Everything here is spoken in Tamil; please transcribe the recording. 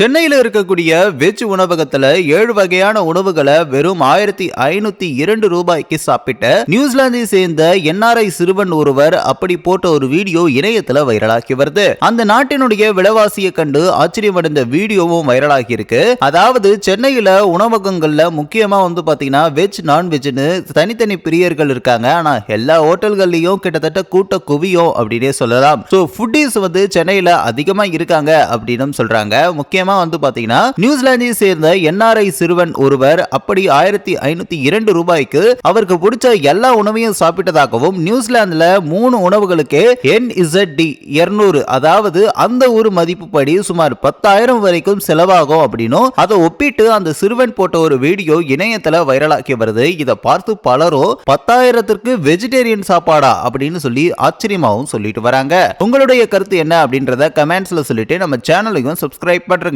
சென்னையில இருக்கக்கூடிய வெஜ் உணவகத்துல 7 வகையான உணவுகளை வெறும் 1502 ரூபாய்க்கு சாப்பிட்ட நியூசிலாந்தை சேர்ந்த என்ஆர்ஐ சிறுவன் ஒருவர் அப்படி போட்ட ஒரு வீடியோ இணையத்துல வைரலாகி வருது. அந்த நாட்டினுடைய விலைவாசியை கண்டு ஆச்சரியமடைந்த வீடியோவும் வைரலாகி இருக்கு. அதாவது சென்னையில உணவகங்கள்ல முக்கியமா பாத்தீங்கன்னா வெஜ் நான்வெஜ்னு தனித்தனி பிரியர்கள் இருக்காங்க. ஆனா எல்லா ஹோட்டல்கள்லயும் கிட்டத்தட்ட கூட்ட குவியும் அப்படின்னே சொல்லலாம். ஃபுட்டீஸ் சென்னையில அதிகமா இருக்காங்க அப்படின்னு சொல்றாங்க. முக்கியமா பாத்தீங்கன்னா நியூசிலாந்தை சேர்ந்த என்ஆர்ஐ சிறுவன் ஒருவர் அப்படி 1502 ரூபாய்க்கு அவருக்கு பிடிச்ச எல்லா உணவையும் சாப்பிட்டதாகவும் நியூசிலாந்துல 3 உணவுகளுக்கு NZD 200 அதாவது அந்த ஒரு மதிப்புப்படி சுமார் 10,000 வரைக்கும் செலவாகும் அப்படின்னும் அதை ஒப்பிட்டு அந்த சிறுவன் போட்ட ஒரு வீடியோ இணையத்துல வைரலாகி வருது. இதை பார்த்து பலரும் 10,000க்கு வெஜிடேரியன் சாப்பாடா அப்படின்னு சொல்லி ஆச்சரியமாவும் சொல்லிட்டு வராங்க. உங்களுடைய கருத்து என்ன அப்படின்றத கமெண்ட்ஸ்ல சொல்லிட்டு நம்ம சேனலையும் சப்ஸ்கிரைப் பண்றேங்க.